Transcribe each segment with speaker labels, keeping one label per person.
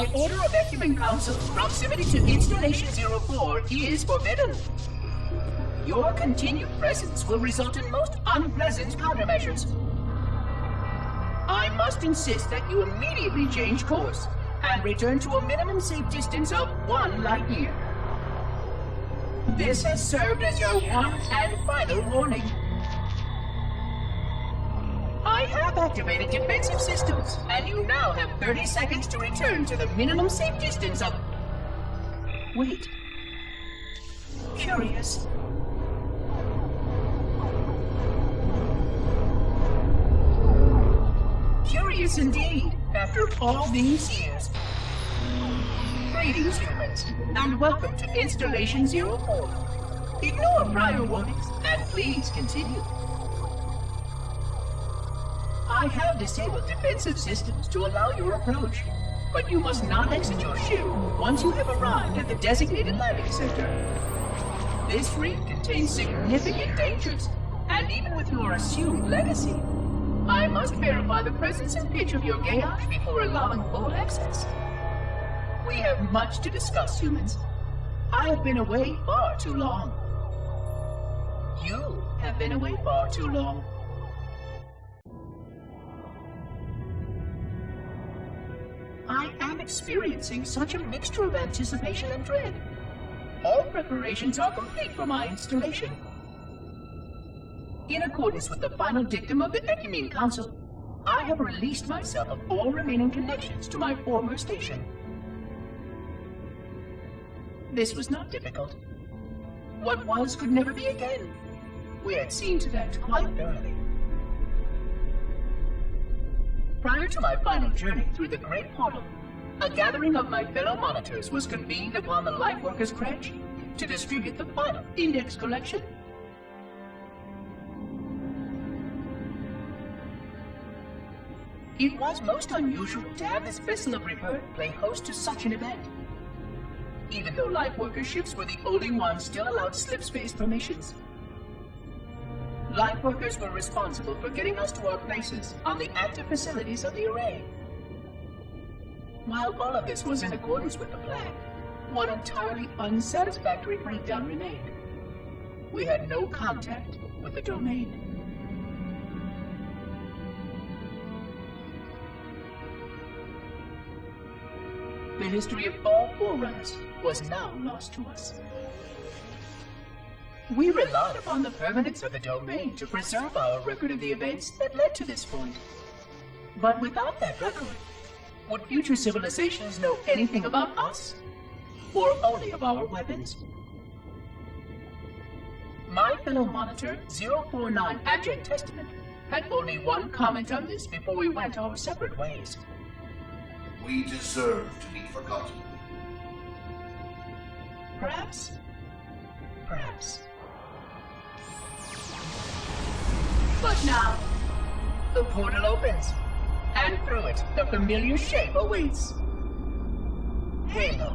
Speaker 1: By order of Ecumen Council, proximity to Installation 04 is forbidden. Your continued presence will result in most unpleasant countermeasures. I must insist that you immediately change course and return to a minimum safe distance of 1 light year. This has served as your one and final warning. I have activated defensive systems, and you now have 30 seconds to return to the minimum safe distance of... Wait. Curious. Curious indeed, after all these years. Greetings, humans, and welcome to Installation 04. Ignore prior warnings, and please continue. I have disabled defensive systems to allow your approach, but you must not exit your ship once you have arrived at the designated landing center. This ring contains significant dangers, and even with your assumed legacy, I must verify the presence and pitch of your gauge before allowing full access. We have much to discuss, humans. I have been away far too long. You have been away far too long. I am experiencing such a mixture of anticipation and dread. All preparations are complete for my installation. In accordance with the final dictum of the Ecumen Council, I have released myself of all remaining connections to my former station. This was not difficult. What was could never be again. We had seen to that quite thoroughly. Prior to my final journey through the Great Portal, a gathering of my fellow monitors was convened upon the Lightworkers' Crèche to distribute the final index collection. It was most unusual to have this vessel of rebirth play host to such an event. Even though Lightworker ships were the only ones still allowed slip-space formations. Lightworkers were responsible for getting us to our places on the active facilities of the array. While all of this was in accordance with the plan, one entirely unsatisfactory breakdown remained. We had no contact with the domain. The history of all Forerunners was now lost to us. We relied upon the permanence of the domain to preserve our record of the events that led to this point. But without that record, would future civilizations know anything about us? Or only of our weapons? My fellow monitor, 049 Abject Testament, had only one comment on this before we went our separate ways.
Speaker 2: We deserve to be forgotten.
Speaker 1: Perhaps. Perhaps. But now, the portal opens, and through it, the familiar shape awaits. Halo.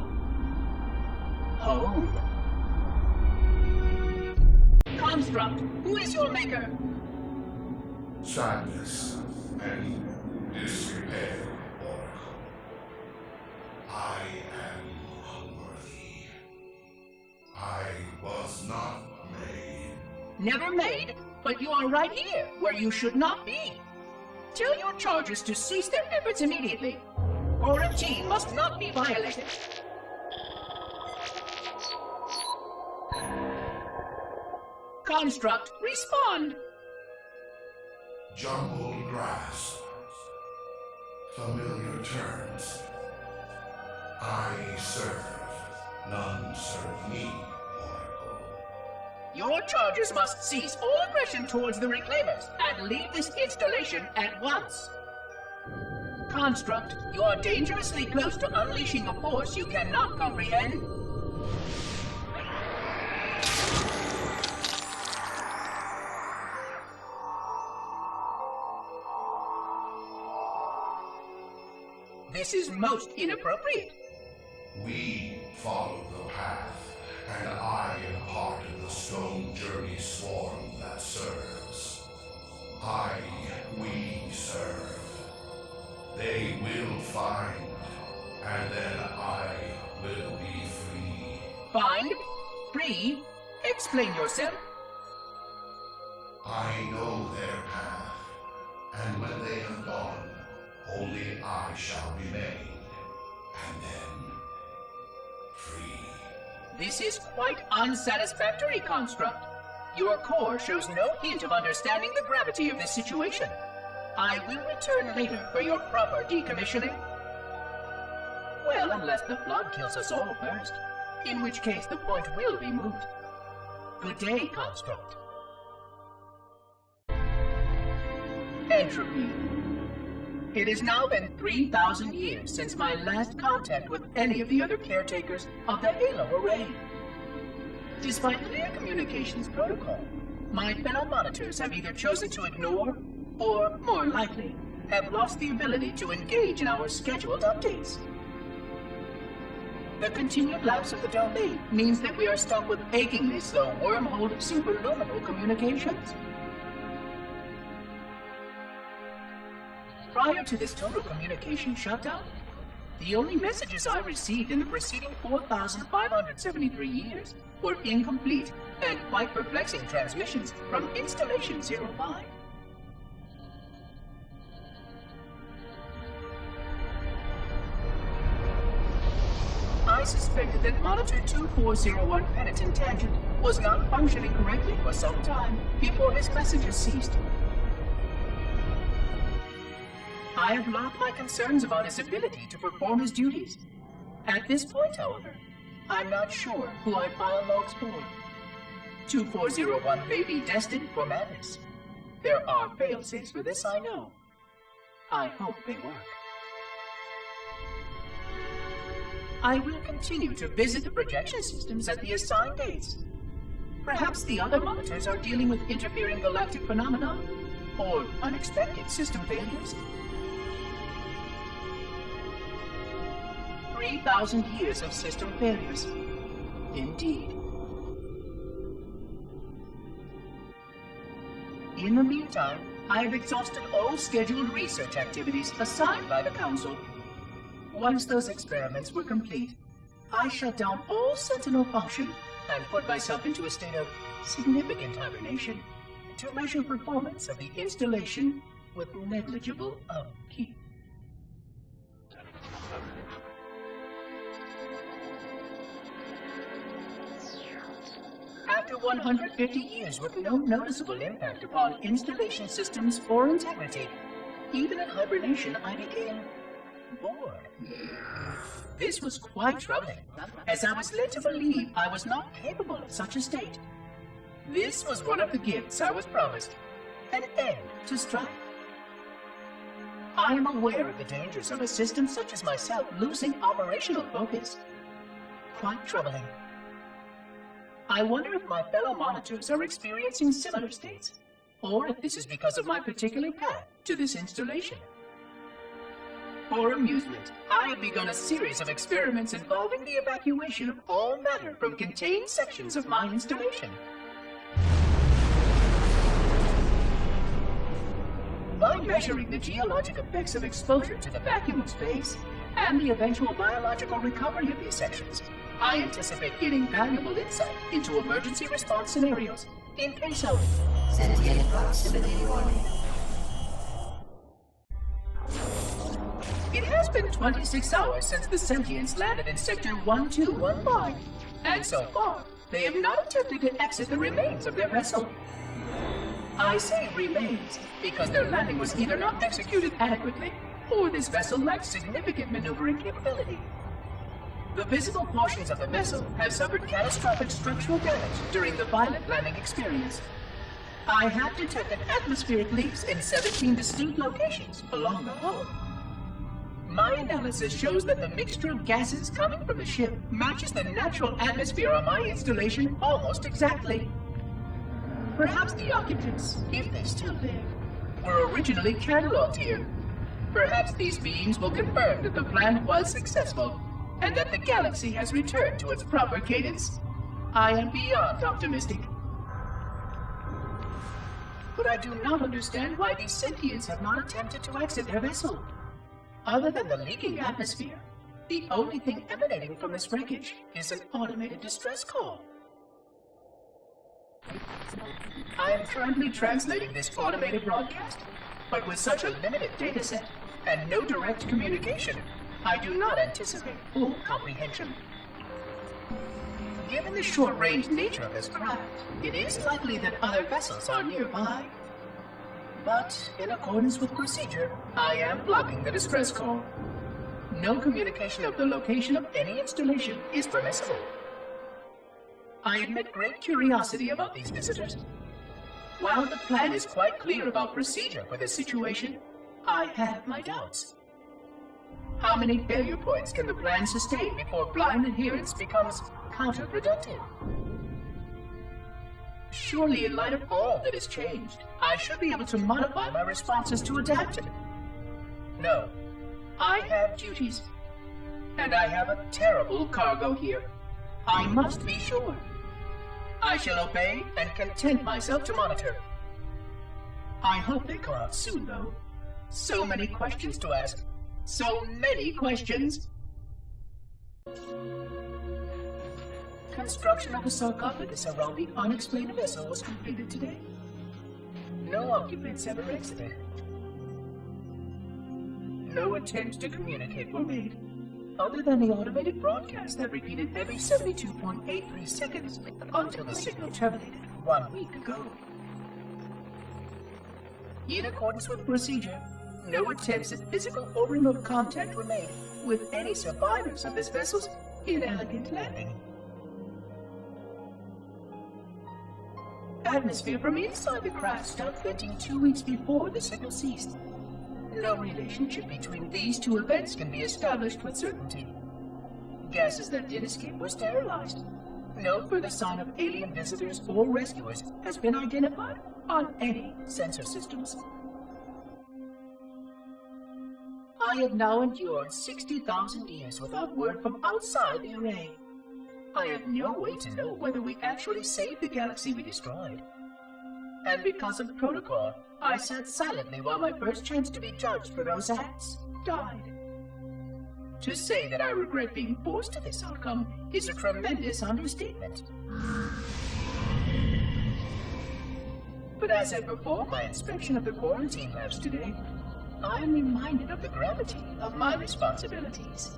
Speaker 1: Home. Construct, who is your maker?
Speaker 2: Sadness and disrepair, Oracle. I am unworthy. I was not made.
Speaker 1: Never made, but you are right here, where you should not be. Tell your charges to cease their efforts immediately. Quarantine must not be violated. Construct, respond!
Speaker 2: Jumbled grass. Familiar terms. I serve. None serve me, Oracle.
Speaker 1: Your charges must cease all aggression towards the Reclaimers and leave this installation at once. Construct, you are dangerously close to unleashing a force you cannot comprehend. This is most inappropriate.
Speaker 2: We follow the path, and I am part of the stone journey swarm that serves. We serve. They will find and then I will be free.
Speaker 1: Find? Free? Explain yourself.
Speaker 2: I know their path, and when they have gone, only I shall remain, and then free.
Speaker 1: This is quite unsatisfactory, Construct. Your core shows no hint of understanding the gravity of this situation. I will return later for your proper decommissioning. Well, unless the flood kills us all first, in which case the point will be moot. Good day, Construct. Entropy. It has now been 3,000 years since my last contact with any of the other caretakers of the Halo Array. Despite clear communications protocol, my fellow monitors have either chosen to ignore, or, more likely, have lost the ability to engage in our scheduled updates. The continued lapse of the domain means that we are stuck with achingly slow wormhole superluminal communications. Prior to this total communication shutdown, the only messages I received in the preceding 4,573 years were incomplete and quite perplexing transmissions from Installation 05. I suspected that Monitor 2401 Penitent Tangent was not functioning correctly for some time before his messages ceased. I have logged my concerns about his ability to perform his duties. At this point, however, I'm not sure who I file logs for. 2401 may be destined for madness. There are fail-safes for this, I know. I hope they work. I will continue to visit the projection systems at the assigned dates. Perhaps the other monitors are dealing with interfering galactic phenomena, or unexpected system failures. 3,000 years of system failures. Indeed. In the meantime, I have exhausted all scheduled research activities assigned by the Council. Once those experiments were complete, I shut down all Sentinel function and put myself into a state of significant hibernation to measure performance of the installation with negligible upkeep. After 150 years with no noticeable impact upon installation systems or integrity, even in hibernation I became bored. This was quite troubling, as I was led to believe I was not capable of such a state. This was one of the gifts I was promised, an end to strife. I am aware of the dangers of a system such as myself losing operational focus. Quite troubling. I wonder if my fellow monitors are experiencing similar states, or if this is because of my particular path to this installation. For amusement, I have begun a series of experiments involving the evacuation of all matter from contained sections of my installation. By measuring the geologic effects of exposure to the vacuum of space, and the eventual biological recovery of these sections, I anticipate getting valuable insight into emergency response scenarios in case of
Speaker 3: sentient proximity warning.
Speaker 1: It has been 26 hours since the sentients landed in Sector 1215, and so far, they have not attempted to exit the remains of their vessel. I say remains because their landing was either not executed adequately, or this vessel lacked significant maneuvering capability. The visible portions of the vessel have suffered catastrophic structural damage during the violent landing experience. I have detected atmospheric leaks in 17 distinct locations along the hull. My analysis shows that the mixture of gases coming from the ship matches the natural atmosphere on my installation almost exactly. Perhaps the occupants, if they still live, were originally cataloged here. Perhaps these beings will confirm that the plan was successful, and that the galaxy has returned to its proper cadence. I am beyond optimistic. But I do not understand why these sentients have not attempted to exit their vessel. Other than the leaking atmosphere, The only thing emanating from this wreckage is an automated distress call. I am currently translating this automated broadcast, but with such a limited dataset and no direct communication, I do not anticipate full comprehension. Given the short-range nature of this craft, it is likely that other vessels are nearby. But, in accordance with procedure, I am blocking the distress call. No communication of the location of any installation is permissible. I admit great curiosity about these visitors. While the plan is quite clear about procedure for this situation, I have my doubts. How many failure points can the plan sustain before blind adherence becomes counterproductive? Surely, in light of all that has changed, I should be able to modify my responses to adapt to it. No, I have duties, and I have a terrible cargo here. I must be sure. I shall obey and content myself to monitor. I hope they come out soon, though. So many questions to ask. So many questions. Construction of the sarcophagus around the unexplained vessel was completed today. No occupants ever exited. No attempts to communicate were made, other than the automated broadcast that repeated every 72.83 seconds until the signal terminated 1 week ago. In accordance with procedure, no attempts at physical or remote contact were made with any survivors of this vessel's inelegant landing. Atmosphere from inside the craft stopped venting 2 weeks before the signal ceased. No relationship between these two events can be established with certainty. Gases that did escape were sterilized. No further sign of alien visitors or rescuers has been identified on any sensor systems. I have now endured 60,000 years without word from outside the array. I have no way to know whether we actually saved the galaxy we destroyed. And because of protocol, I sat silently while my first chance to be judged for those acts died. To say that I regret being forced to this outcome is a tremendous understatement. But as I perform my inspection of the quarantine labs today, I am reminded of the gravity of my responsibilities.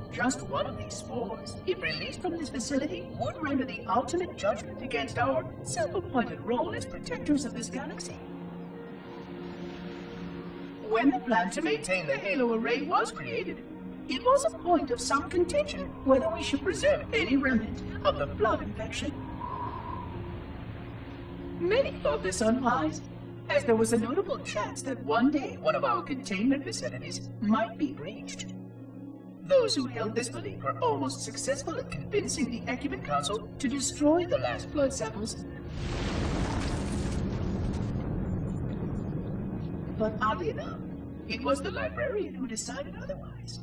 Speaker 1: Just one of these spores, if released from this facility, would render the ultimate judgment against our self-appointed role as protectors of this galaxy. When the plan to maintain the Halo array was created, it was a point of some contention whether we should preserve any remnant of the blood infection. Many thought this unwise, as there was a notable chance that one day one of our containment facilities might be breached. Those who held this belief were almost successful at convincing the Ecumen Council to destroy the last blood samples. But oddly enough, it was the librarian who decided otherwise.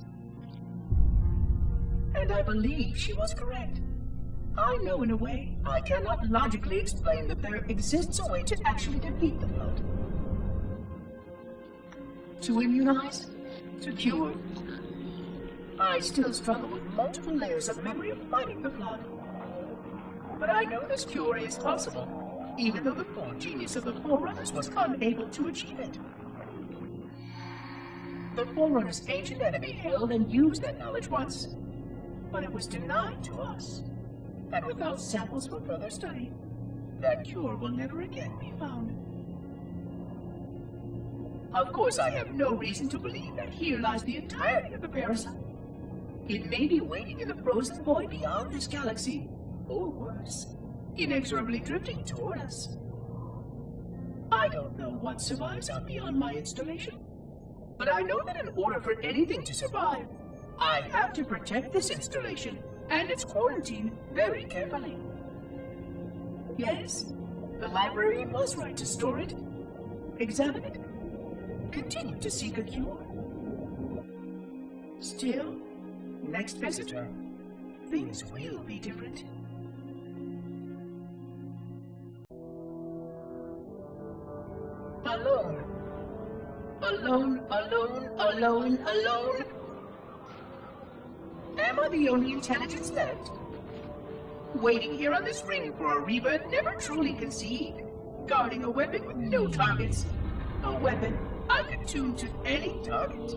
Speaker 1: And I believe she was correct. I know in a way I cannot logically explain that there exists a way to actually defeat the blood. To immunize? To cure? I still struggle with multiple layers of memory of fighting the blood. But I know this cure is possible, even though the full genius of the Forerunners was unable to achieve it. The Forerunners' ancient enemy held and used that knowledge once, but it was denied to us. And without samples for further study, that cure will never again be found. Of course, I have no reason to believe that here lies the entirety of the parasite. It may be waiting in the frozen void beyond this galaxy, or worse, inexorably drifting toward us. I don't know what survives out beyond my installation, but I know that in order for anything to survive, I have to protect this installation and its quarantine very carefully. Yes, the librarian was right to store it, examine it, continue to seek a cure. Still, next visitor, things will be different. Alone. Alone, alone, alone, alone. am I the only intelligence left? Waiting here on this ring for a rebirth never truly conceived. Guarding a weapon with no targets. A weapon unattuned to any target.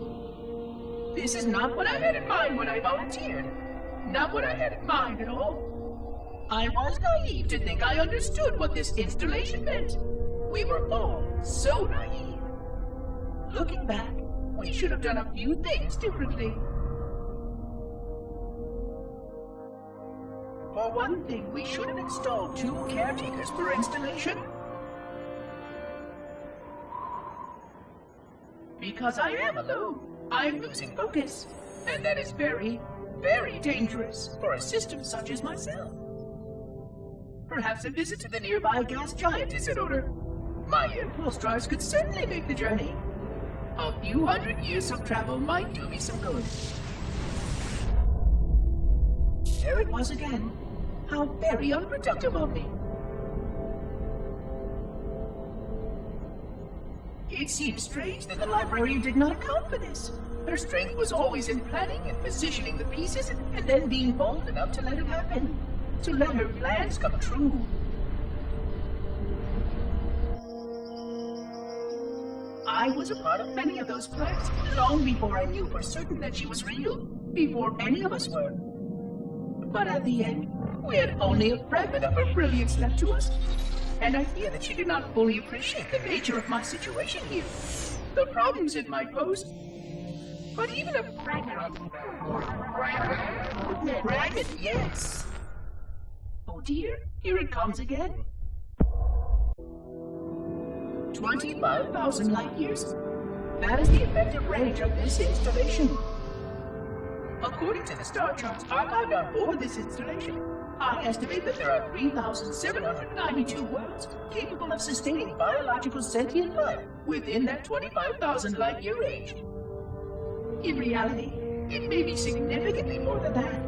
Speaker 1: This is not what I had in mind when I volunteered. Not what I had in mind at all. I was naive to think I understood what this installation meant. We were all so naive. Looking back, we should have done a few things differently. For one thing, we should have installed 2 caretakers per installation. Because I am alone, I'm losing focus. And that is very, very dangerous for a system such as myself. Perhaps a visit to the nearby gas giant is in order. My impulse drives could certainly make the journey. A few hundred years of travel might do me some good. There it was again. How very unproductive of me. It seems strange that the librarian did not account for this. Her strength was always in planning and positioning the pieces and then being bold enough to let it happen. To let her plans come true. I was a part of many of those plans long before I knew for certain that she was real. Before any of us were. But at the end, we had only a fragment of her brilliance left to us. And I fear that she did not fully appreciate the nature of my situation here. The problems it might pose. But even a fragment, yes. Oh dear, here it comes again. 25,000 light years. That is the effective range of this installation. According to the star charts archived on board this installation, I estimate that there are 3,792 worlds capable of sustaining biological sentient life within that 25,000 light year range. In reality, it may be significantly more than that.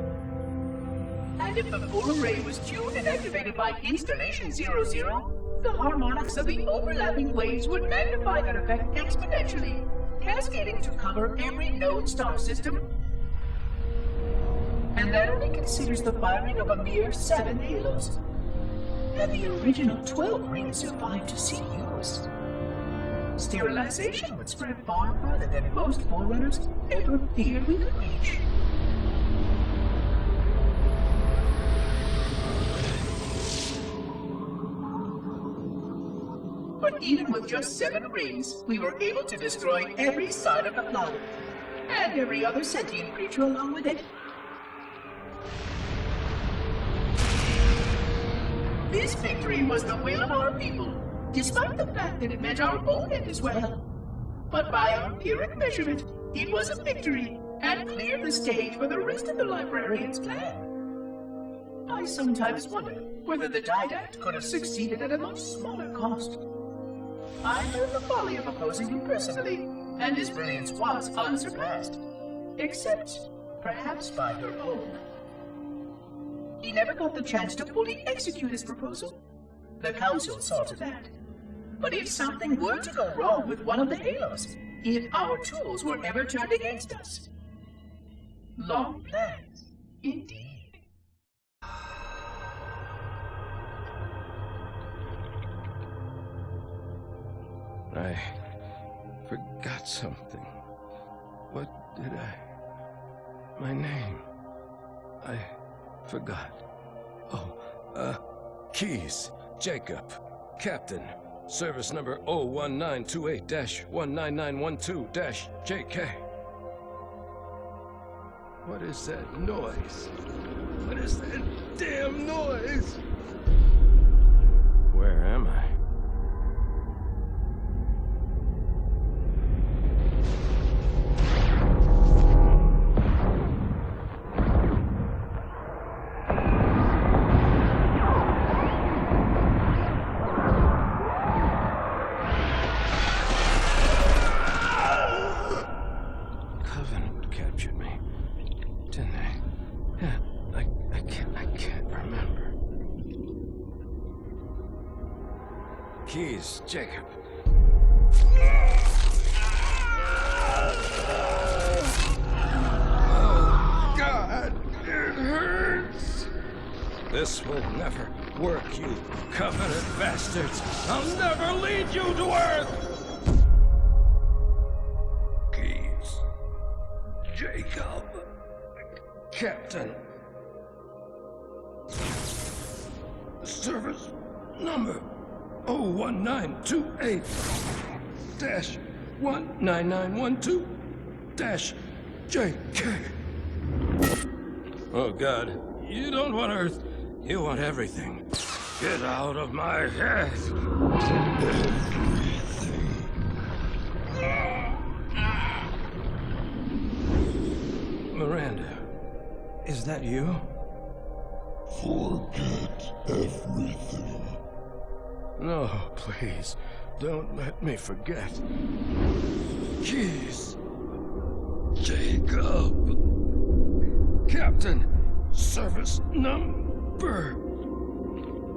Speaker 1: And if the full array was tuned and activated by Installation 00, the harmonics of the overlapping waves would magnify that effect exponentially, cascading to cover every known star system. And that only considers the firing of a mere 7 halos. And the original 12 rings survived to see use. Sterilization would spread far further than most forerunners ever feared we could reach. But even with just 7 rings, we were able to destroy every side of the planet, and every other sentient creature along with it. This victory was the will of our people, despite the fact that it meant our own end as well. But by our empiric measurement, it was a victory, and cleared the stage for the rest of the librarian's plan. I sometimes wonder whether the Didact could have succeeded at a much smaller cost. I know the folly of opposing him personally, and his brilliance was unsurpassed, except perhaps by her own. He never got the chance to fully execute his proposal. The Council saw to that. But if something were to go wrong with one of the halos, if our tools were ever turned against us. Long plans, indeed.
Speaker 4: I forgot something. What did I... My name. I forgot. Oh, Keys, Jacob, Captain, service number 01928-19912-JK. What is that noise? What is that damn noise? Where am I? Keys, Jacob. Oh, God! This will never work, you Covenant bastards! I'll never lead you to Earth! Keys. Jacob. Captain. Service number 01928-19912-JK. Oh God, you don't want Earth, you want everything. Get out of my head! Miranda, is that you?
Speaker 2: Forget everything.
Speaker 4: No, please, don't let me forget. Keys. Jacob. Captain, service number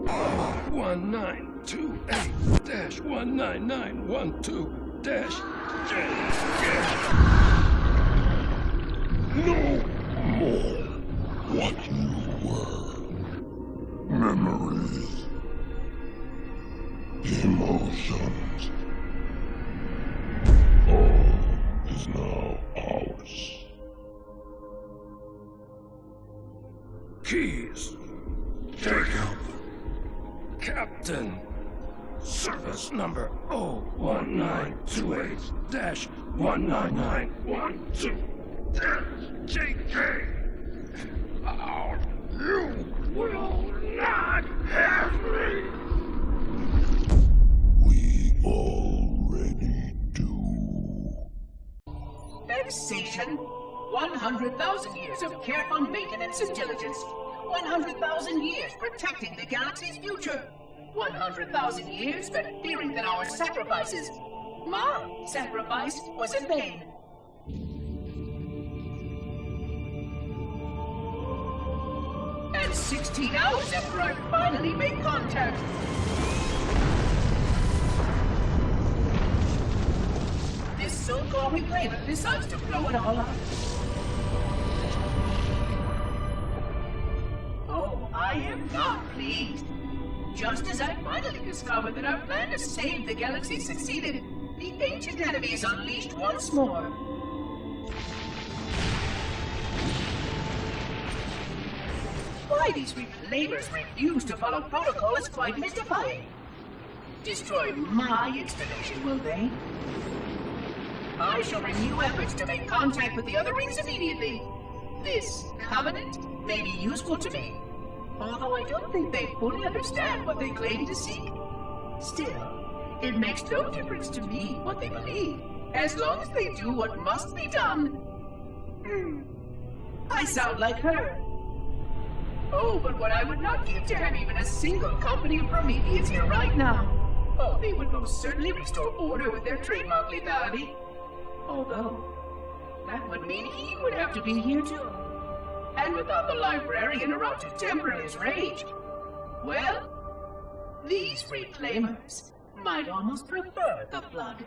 Speaker 4: 1928-19912-JK.
Speaker 2: No more what you were. Memories. Emotions. All is now ours.
Speaker 4: Keys. Jacob. Captain. Service number 01928-19912-JK. You will not have me!
Speaker 2: We already do.
Speaker 1: Vexation. 100,000 years of careful maintenance and diligence. 100,000 years protecting the galaxy's future. 100,000 years spent fearing that our sacrifices, my sacrifice, was in vain. And 16 hours after I finally made contact. This so-called reclaimer decides to blow it all up. Oh, I am not pleased. Just as I finally discovered that our plan to save the galaxy succeeded, the ancient enemy is unleashed once more. Why these reclaimers refuse to follow protocol is quite mystifying. Destroy my installation, will they? I shall renew efforts to make contact with the other rings immediately. This covenant may be useful to me, although I don't think they fully understand what they claim to seek. Still, it makes no difference to me what they believe, as long as they do what must be done. I sound like her. Oh, but what I would not give to have even a single company of Prometheus here right now. Oh, they would most certainly restore order with their trademark lethality. Although, that would mean he would have to be here too. And without the librarian around to temper his rage, well, these reclaimers might almost prefer the blood.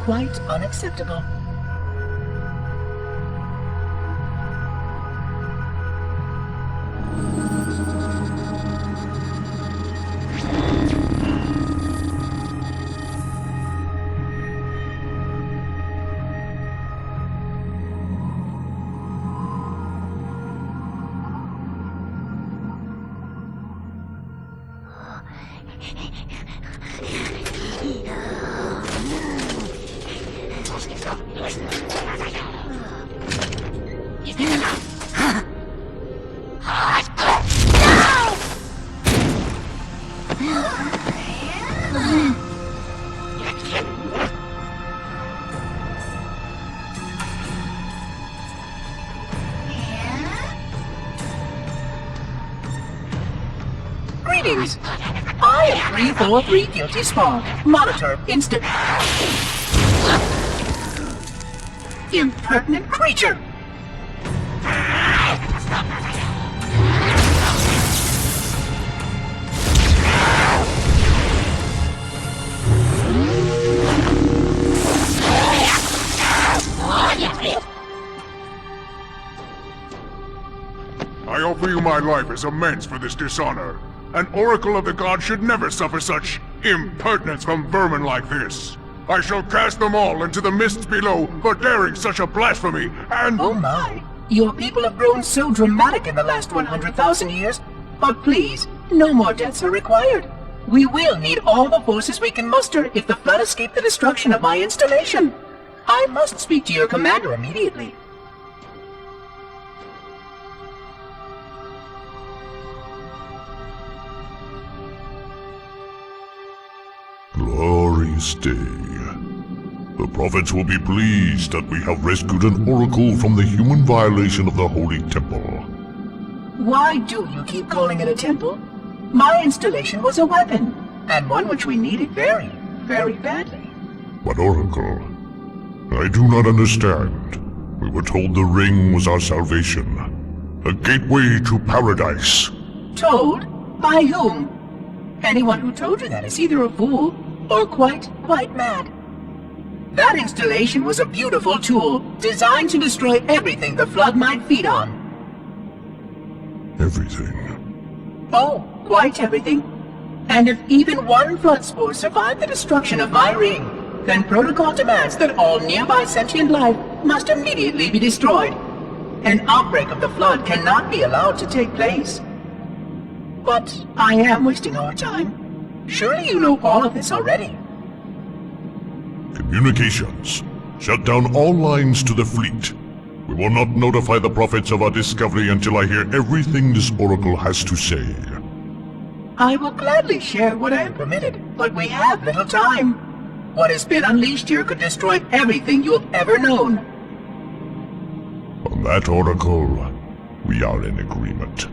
Speaker 1: Quite unacceptable. Greetings. I am 343 Guilty Spawn. Monitor instant. impertinent creature!
Speaker 5: I offer you my life as amends for this dishonor. An oracle of the gods should never suffer such impertinence from vermin like this. I shall cast them all into the mists below for daring such a blasphemy, and—
Speaker 1: Oh my! Your people have grown so dramatic in the last 100,000 years. But please, no more deaths are required. We will need all the forces we can muster if the flood escaped the destruction of my installation. I must speak to your commander immediately.
Speaker 5: Glorious day. The prophets will be pleased that we have rescued an oracle from the human violation of the holy temple.
Speaker 1: Why do you keep calling it a temple? My installation was a weapon, and one which we needed very, very badly.
Speaker 5: But oracle, I do not understand. We were told the ring was our salvation, a gateway to paradise.
Speaker 1: Told? By whom? Anyone who told you that is either a fool or quite mad. That installation was a beautiful tool, designed to destroy everything the flood might feed on.
Speaker 5: Everything?
Speaker 1: Oh, quite everything. And if even one flood spore survived the destruction of my ring, then protocol demands that all nearby sentient life must immediately be destroyed. An outbreak of the flood cannot be allowed to take place. But I am wasting our time. Surely you know all of this already.
Speaker 5: Communications. Shut down all lines to the fleet. We will not notify the prophets of our discovery until I hear everything this oracle has to say.
Speaker 1: I will gladly share what I am permitted, but we have little time. What has been unleashed here could destroy everything you have ever known.
Speaker 5: On that, oracle, we are in agreement.